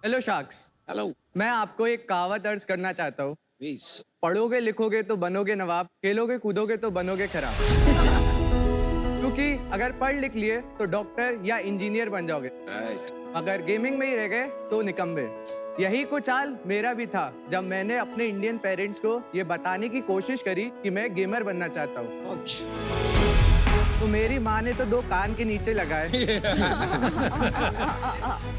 Hello sharks. Hello मैं आपको एक कहावत अर्ज करना चाहता हूँ। प्लीज। पढ़ोगे लिखोगे तो बनोगे नवाब, खेलोगे कूदोगे तो बनोगे खराब। क्योंकि अगर पढ़ लिख लिए तो डॉक्टर या इंजीनियर बन जाओगे, राइट। अगर गेमिंग में ही रह गए तो निकम्मे। यही कुछ हाल मेरा भी था जब मैंने अपने इंडियन पेरेंट्स को ये बताने की कोशिश करी कि मैं गेमर बनना चाहता हूँ। तो मेरी माँ ने तो 2 कान के नीचे लगाए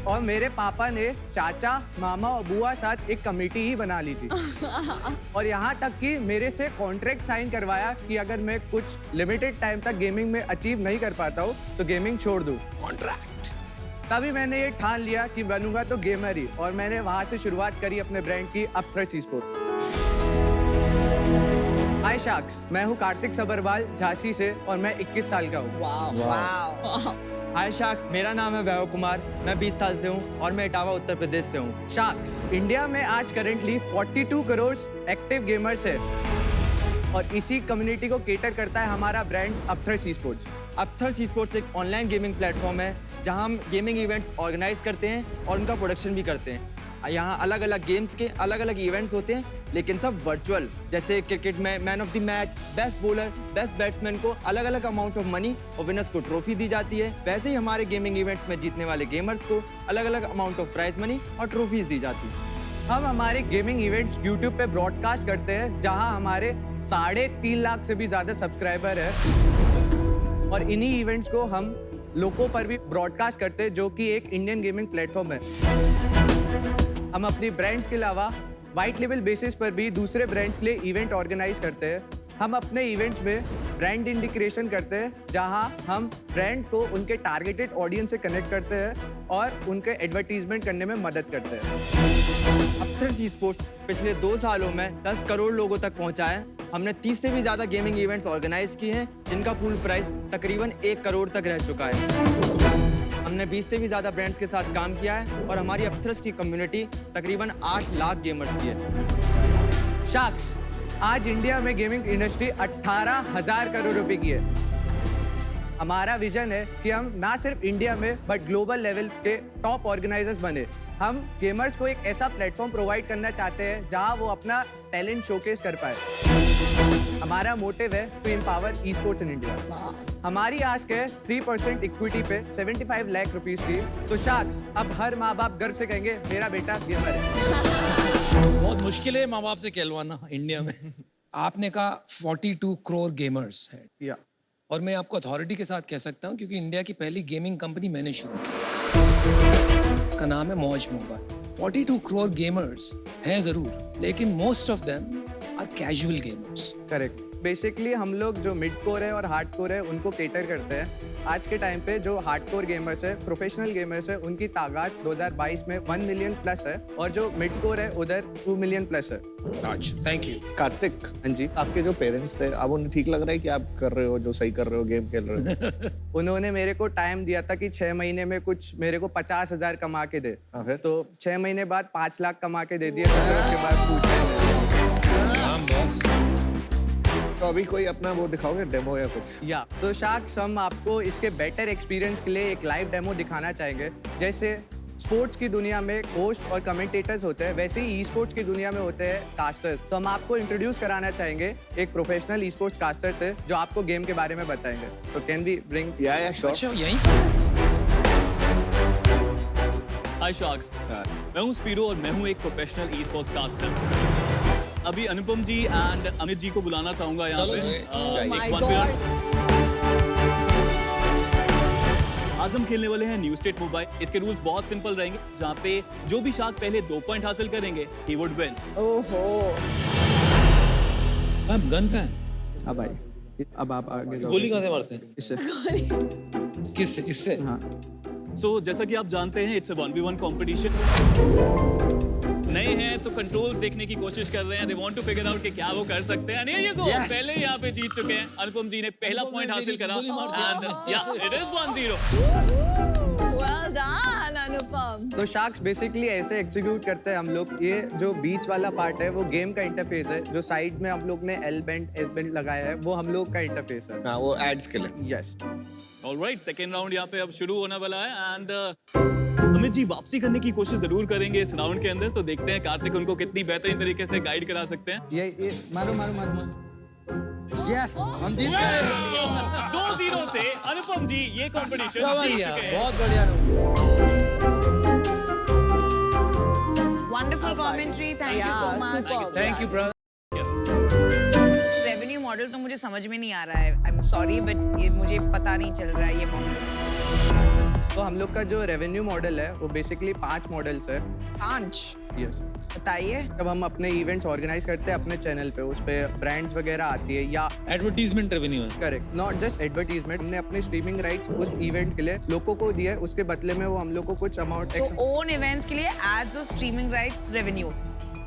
और मेरे पापा ने चाचा मामा और बुआ साथ एक कमेटी ही बना ली थी और यहाँ तक कि मेरे से कॉन्ट्रैक्ट साइन करवाया कि अगर मैं कुछ लिमिटेड टाइम तक गेमिंग में अचीव नहीं कर पाता हूँ तो गेमिंग छोड़ दूँ। कॉन्ट्रैक्ट। तभी मैंने ये ठान लिया कि बनूंगा तो गेमर ही, और मैंने वहाँ से शुरुआत करी अपने ब्रांड की अपथ्रस्ट ई-स्पोर्ट्स। हाय शार्क्स, मैं हूँ कार्तिक सबरवाल झांसी से और मैं 21 साल का हूँ। हाय शार्क्स, मेरा नाम है वैभव कुमार, मैं 20 साल से हूँ और मैं इटावा उत्तर प्रदेश से हूँ। शार्क्स, इंडिया में आज करेंटली 42 करोड़ एक्टिव गेमर्स है और इसी कम्युनिटी को केटर करता है हमारा brand upthrust esports. Upthrust esports एक ऑनलाइन गेमिंग प्लेटफॉर्म है जहां हम गेमिंग इवेंट्स ऑर्गेनाइज करते हैं और उनका प्रोडक्शन भी करते हैं। यहाँ अलग अलग गेम्स के अलग अलग इवेंट्स होते हैं, लेकिन सब वर्चुअल। जैसे क्रिकेट में man of the match, best bowler, best batsman को अलग अलग अमाउंट ऑफ मनी और विनर्स को ट्रॉफी दी जाती है। वैसे ही हमारे गेमिंग इवेंट्स में जीतने वाले गेमर्स को अलग अलग अमाउंट ऑफ प्राइज मनी और ट्रॉफीज दी जाती है। हम हमारे गेमिंग इवेंट्स YouTube पे ब्रॉडकास्ट करते हैं जहां हमारे 3.5 लाख से भी ज़्यादा सब्सक्राइबर है और इन्हीं इवेंट्स को हम लोको पर भी ब्रॉडकास्ट करते हैं जो कि एक इंडियन गेमिंग प्लेटफॉर्म है। हम अपनी ब्रांड्स के अलावा वाइट लेवल बेसिस पर भी दूसरे ब्रांड्स के लिए इवेंट ऑर्गेनाइज करते हैं। हम अपने इवेंट्स में ब्रांड इंडिकेशन करते हैं जहां हम ब्रांड को उनके टारगेटेड ऑडियंस से कनेक्ट करते हैं और उनके एडवर्टीजमेंट करने में मदद करते हैं। अपथ्रस्ट ई-स्पोर्ट्स पिछले 2 सालों में 10 करोड़ लोगों तक पहुंचा है। हमने 30 से भी ज़्यादा गेमिंग इवेंट्स ऑर्गेनाइज किए हैं जिनका पूल प्राइस तकरीबन 1 करोड़ तक रह चुका है। हमने 20 से भी ज़्यादा ब्रांड्स के साथ काम किया है और हमारी अपथ्रस्ट की कम्युनिटी तकरीबन 8 लाख गेमर्स की है। शार्क्स, आज इंडिया में गेमिंग इंडस्ट्री 18,000 करोड़ रुपए की है। हमारा विजन है कि हम ना सिर्फ इंडिया में बट ग्लोबल लेवल के टॉप ऑर्गेनाइजर्स बने। हम गेमर्स को एक ऐसा प्लेटफॉर्म प्रोवाइड करना चाहते हैं जहां वो अपना टैलेंट शोकेस कर पाए। हमारा मोटिव है to empower e sports in India. हमारी आस्क है 3% इक्विटी पे 75 लाख रुपीस की। तो शार्क्स, अब हर माँ बाप गर्व से कहेंगे मेरा बेटा गेमर है। बहुत मुश्किल है माँ बाप से कहलवाना इंडिया में। आपने कहा 42 करोड़ गेमर्स है या और मैं आपको अथॉरिटी के साथ कह सकता हूँ क्योंकि इंडिया की पहली गेमिंग कंपनी मैंने शुरू की। उसका नाम है मौज मोबाइल। 42 करोड़ गेमर्स हैं जरूर, लेकिन most of them are casual gamers. Correct. Basically हम लोग जो मिड कोर है और हार्ड कोर है उनको केटर करते हैं। आज के टाइम पे जो हार्ड कोर गेमर्स है, प्रोफेशनल गेमर्स है, उनकी तादाद 2022 में 1 मिलियन प्लस है और जो मिड कोर है उधर 2 मिलियन प्लस है। अच्छा, थैंक यू। कार्तिक, हाँ जी। आपके जो पेरेंट्स थे, अब उन्हें ठीक लग रहा है कि आप कर रहे हो जो सही कर रहे हो, गेम खेल रहे हो? उन्होंने मेरे को टाइम दिया था कि 6 महीने में कुछ मेरे को 50,000 कमा के दे। फिर? तो 6 महीने बाद 5 लाख कमा के दे दिए। तो फिर उसके बाद पूछा बस तो अभी कोई अपना वो दिखाओगे, डेमो या कुछ? या तो शार्क्स, हम आपको इसके बेटर एक्सपीरियंस के लिए एक लाइव डेमो दिखाना चाहेंगे। जैसे स्पोर्ट्स की दुनिया में होस्ट और कमेंटेटर्स होते हैं, वैसे ही ई स्पोर्ट्स की दुनिया में होते हैं कास्टर्स। तो हम आपको इंट्रोड्यूस कराना चाहेंगे एक प्रोफेशनल ई स्पोर्ट्स कास्टर से जो आपको गेम के बारे में बताएंगे। तो कैन वी ब्रिंग? या श्योर। अच्छा, यहीं हाय शार्क्स, मैं हूं स्पीरो और मैं हूं एक प्रोफेशनल ई स्पोर्ट्स कास्टर। अभी अनुपम जी एंड अमित जी को बुलाना चाहूंगा यहाँ पे। एक one पे आज हम खेलने वाले हैं न्यू स्टेट मोबाइल। इसके रूल्स बहुत सिंपल रहेंगे, जहाँ पे जो भी शार्क पहले 2 पॉइंट हासिल करेंगे he would win. Ma'am gun का है? अब आइए, अब आप आगे जाओ। गोली कहाँ से मारते हैं? इससे। किससे? इससे? हाँ। सो जैसा कि आप जानते हैं, इट्स अ 1v1 कॉम्पिटिशन। नए हैं तो कंट्रोल्स देखने की कोशिश कर रहे हैं। They want to figure out कि क्या वो कर सकते हैं। Here you go, पहले ही यहाँ पे जीत चुके हैं। अनुपम जी ने पहला पॉइंट हासिल करा। या इट इज 1-0। डन अनुपम। तो शार्क्स बेसिकली ऐसे एग्जीक्यूट करते हैं हम लोग। ये जो बीच वाला पार्ट है वो गेम का इंटरफेस है, जो साइड में हम लोग ने एल बेंड एस बेंड लगाया है वो हम लोग का इंटरफेस है। हाँ, वो एड्स के लिए। यस। ऑलराइट, सेकंड राउंड यहाँ पे अब शुरू होने वाला है एंड अमित जी वापसी करने की कोशिश जरूर करेंगे इस राउंड के अंदर। तो देखते हैं कार्तिक उनको कितनी बेहतरीन तरीके से गाइड करा सकते हैं। ये मारो मारो मारो मारो। यस, हम जीत गए। 2-0 से अनुपम जी ये कंपटीशन जीत चुके हैं। बहुत बढ़िया। Wonderful commentary, thank you so much. Thank you brother. Revenue model तो मुझे समझ में नहीं आ रहा है। आई एम सॉरी बट ये मुझे पता नहीं चल रहा है ये मॉडल। तो हम लोग का जो रेवेन्यू मॉडल है वो बेसिकली 5 मॉडल्स है। 5? यस। बताइए। जब हम अपने इवेंट्स ऑर्गेनाइज करते हैं अपने चैनल पे, उस पे ब्रांड्स वगैरह आती है या एडवर्टीजमेंट रेवेन्यू है। Correct, not just advertisement. हमने अपने स्ट्रीमिंग राइट्स उस इवेंट के लिए लोगों को दिए, उसके बदले में वो हम लोग को कुछ अमाउंट So own events के लिए ads और streaming rights revenue।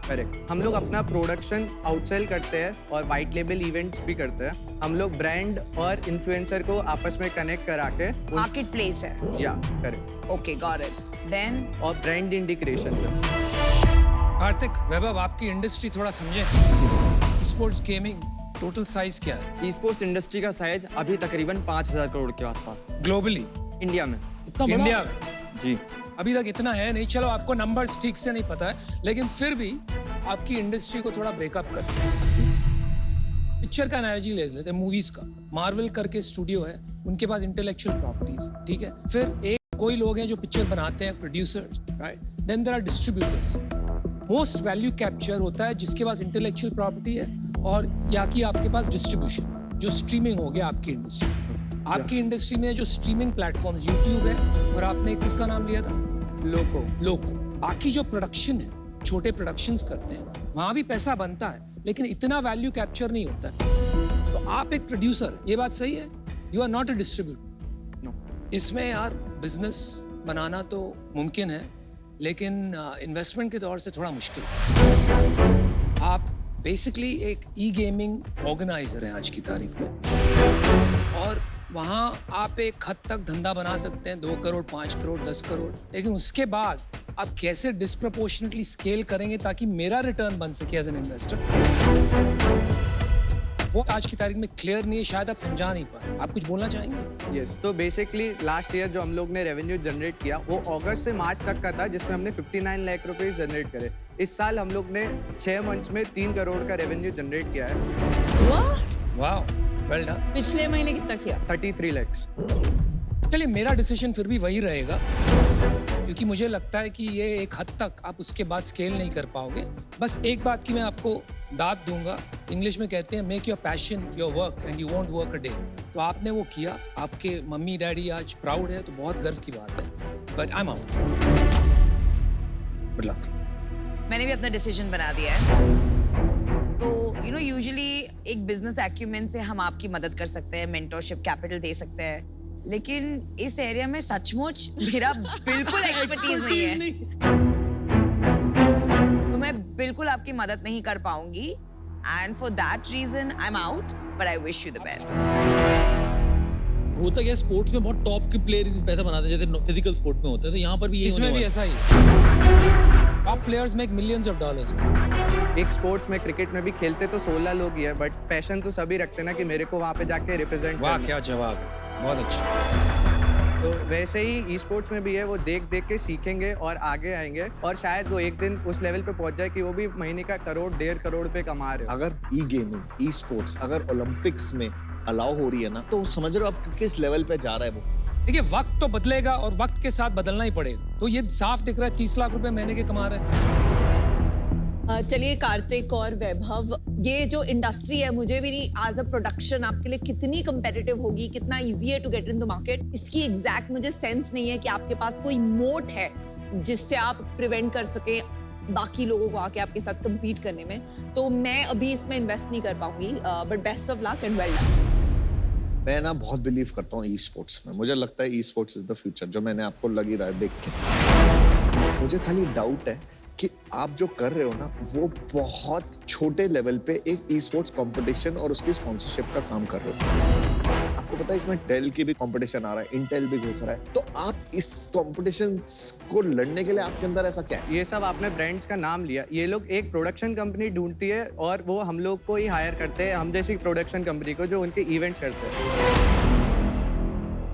करेक्ट। हम लोग अपना प्रोडक्शन आउटसेल करते हैं और वाइट लेबल इवेंट्स भी करते हैं। हम लोग ब्रांड और इन्फ्लुएंसर को आपस में कनेक्ट करा के मार्केट प्लेस है। या correct. Okay, got it. Then और ब्रांड इंडिकेशन है। कार्तिक, वैभव, आपकी इंडस्ट्री थोड़ा समझें। स्पोर्ट्स गेमिंग टोटल साइज क्या है ई स्पोर्ट्स इंडस्ट्री का साइज अभी तकरीबन 5,000 करोड़ के आसपास ग्लोबली, इंडिया में। इंडिया में? जी। अभी तक इतना है नहीं। चलो, आपको नंबर्स ठीक से नहीं पता है, लेकिन फिर भी आपकी इंडस्ट्री को थोड़ा ब्रेकअप कर। पिक्चर का एनालॉजी ले लेते हैं, मूवीज का। मार्वल करके स्टूडियो है, उनके पास इंटेलेक्चुअल प्रॉपर्टीज, ठीक है। फिर एक कोई लोग हैं जो पिक्चर बनाते हैं, producers, right. Then there are distributors. Most value capture होता है जिसके पास इंटेलेक्चुअल प्रॉपर्टी है और या कि आपके पास डिस्ट्रीब्यूशन, जो स्ट्रीमिंग हो गया आपकी इंडस्ट्री। आपकी इंडस्ट्री में जो स्ट्रीमिंग प्लेटफॉर्म्स यूट्यूब है, और आपने किसका नाम लिया था? लोको। बाकी जो प्रोडक्शन है, छोटे प्रोडक्शंस करते हैं, वहां भी पैसा बनता है, लेकिन इतना वैल्यू कैप्चर नहीं होता है। तो आप एक प्रोड्यूसर, ये बात सही है, you are not a distributor. इसमें यार बिजनेस बनाना तो मुमकिन है, लेकिन इन्वेस्टमेंट के तौर से थोड़ा मुश्किल है। आप बेसिकली एक ई गेमिंग ऑर्गेनाइजर हैं आज की तारीख में, और वहाँ आप एक हद तक धंधा बना सकते हैं, 2 करोड़, 5 करोड़, 10 करोड़, लेकिन उसके बाद आप कैसे डिस्प्रपोर्शनेटली स्केल करेंगे ताकि मेरा रिटर्न बन सके एज एन इन्वेस्टर, वो आज की तारीख में क्लियर नहीं है। शायद आप समझा नहीं पाए। आप कुछ बोलना चाहेंगे? यस। तो बेसिकली लास्ट ईयर जो हम लोग ने रेवेन्यू जनरेट किया वो अगस्त से मार्च तक का था, जिसमें हमने 59 लाख रुपए जनरेट करे। इस साल हम लोग ने 6 मंथ्स में 3 करोड़ का रेवेन्यू जनरेट किया है। वाह, वेल डन। पिछले महीने कितना किया? 33 lakhs। चलिए, मेरा डिसीजन फिर भी वही रहेगा, क्योंकि मुझे लगता है कि ये एक हद तक आप उसके बाद स्केल नहीं कर पाओगे। बस एक बात की मैं आपको दाद दूंगा, इंग्लिश में कहते हैं make your passion your work and you won't work a day. तो आपने वो किया, आपके मम्मी डैडी आज प्राउड है, तो बहुत गर्व की बात है। But I am out. Good luck. मैंने भी अपना डिसीजन बना दिया है। तो यू नो यूजुअली एक बिजनेस एक्यूमेन से हम आपकी मदद कर सकते हैं, मेंटरशिप कैपिटल दे सकते हैं, लेकिन इस एरिया में सचमुच मेरा बिल्कुल एक्सपर्टीज नहीं है। तो मैं बिल्कुल आपकी मदद नहीं कर पाऊंगी, and for that reason I am out, but I wish you the best. होता क्या, स्पोर्ट्स में बहुत टॉप के प्लेयर पैसा बनाते हैं, जैसे फिजिकल स्पोर्ट में होता है, तो यहाँ पर भी इसमें भी ऐसा ही है। Top players make millions of dollars. एक स्पोर्ट्स में, क्रिकेट में भी खेलते तो 16 लोग ही है, बट पैशन तो सभी रखते ना कि मेरे को वहाँ पे जाके रिप्रेजेंट। वाह, क्या जवाब है, बहुत अच्छा। तो वैसे ही ई स्पोर्ट्स में भी है, वो देख देख के सीखेंगे और आगे आएंगे, और शायद वो एक दिन उस लेवल पे पहुंच जाए कि वो भी महीने का 1 1.5 करोड़ पे कमा रहे हो। अगर ई गेमिंग, ई स्पोर्ट्स अगर ओलंपिक्स में अलाउ हो रही है ना, तो समझ रहे हो आप किस लेवल पे जा रहा है वो। देखिए, वक्त तो बदलेगा और वक्त के साथ बदलना ही पड़ेगा। तो ये साफ दिख रहा है 30 लाख रुपए महीने के कमा रहे हैं। चलिए कार्तिक और वैभव, ये जो इंडस्ट्री है, मुझे भी नहीं एज अ प्रोडक्शन आपके लिए कितनी कंपेटिटिव होगी, कितना इजी है to get in the market, इसकी एग्जैक्ट मुझे सेंस नहीं है कि आपके पास कोई मोट है जिससे आप प्रिवेंट कर सके बाकी लोगों को आके आपके साथ compete करने में। तो मैं अभी इसमें इन्वेस्ट नहीं कर पाऊंगी, but best of luck and well done. मैं ना बहुत बिलीव करता हूँ ई स्पोर्ट्स में। मुझे लगता है e sports is the future, जो मैंने आपको लग ही रहा है देख के। मुझे खाली डाउट है कि आप जो कर रहे हो ना वो बहुत छोटे लेवल पे एक ई स्पोर्ट्स कॉम्पिटिशन और उसकी स्पॉन्सरशिप का काम कर रहे हो। आपको पता है इसमें डेल की भी कंपटीशन आ रहा है, इंटेल भी घुस रहा है, तो आप इस कंपटीशन को लड़ने के लिए आपके अंदर ऐसा क्या है? ये सब आपने ब्रांड्स का नाम लिया, ये लोग एक प्रोडक्शन कंपनी ढूंढती है और वो हम लोग को ही हायर करते हैं, हम जैसी प्रोडक्शन कंपनी को जो उनके इवेंट्स करते हैं।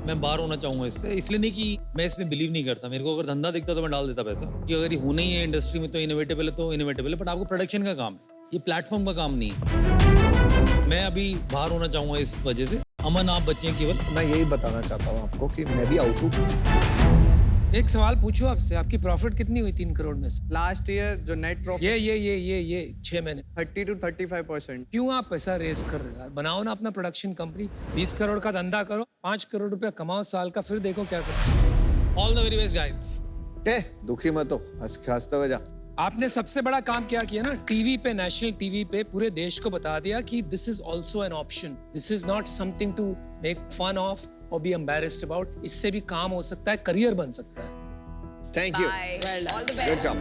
मैं बाहर होना चाहूंगा इससे, इसलिए नहीं कि मैं इसमें बिलीव नहीं करता। मेरे को अगर धंधा दिखता तो मैं डाल देता पैसा, कि अगर ये होना ही है इंडस्ट्री में तो इनोवेटेबल है तो इनोवेटेबल है, बट आपको प्रोडक्शन का काम है, ये प्लेटफॉर्म का काम नहीं है। मैं अभी बाहर होना चाहूंगा इस वजह से। अमन आप बचे हैं केवल। मैं यही बताना चाहता हूँ आपको कि मैं भी आउट हूँ। एक सवाल पूछूं आपसे, आपकी प्रॉफिट कितनी हुई 3 करोड़ में से? लास्ट ईयर जो नेट प्रॉफिट ये 6 महीने 30 to 35%। क्यों आप पैसा रेस कर रहे हो यार? बनाओ ना अपना प्रोडक्शन कंपनी, 20 करोड़ का धंधा करो, 5 करोड़ रुपया कमाओ साल का, फिर देखो क्या करो। All the very best guys. दुखी मत हो, हंसते हुए जा। आपने सबसे बड़ा काम क्या किया ना, टीवी पे, नेशनल टीवी पे पूरे देश को बता दिया कि this is also an option, this is not something to make fun of और बी एम्बेरेस्ड अबाउट। इससे भी काम हो सकता है, करियर बन सकता है। Thank you, Bye. All the good best. Job.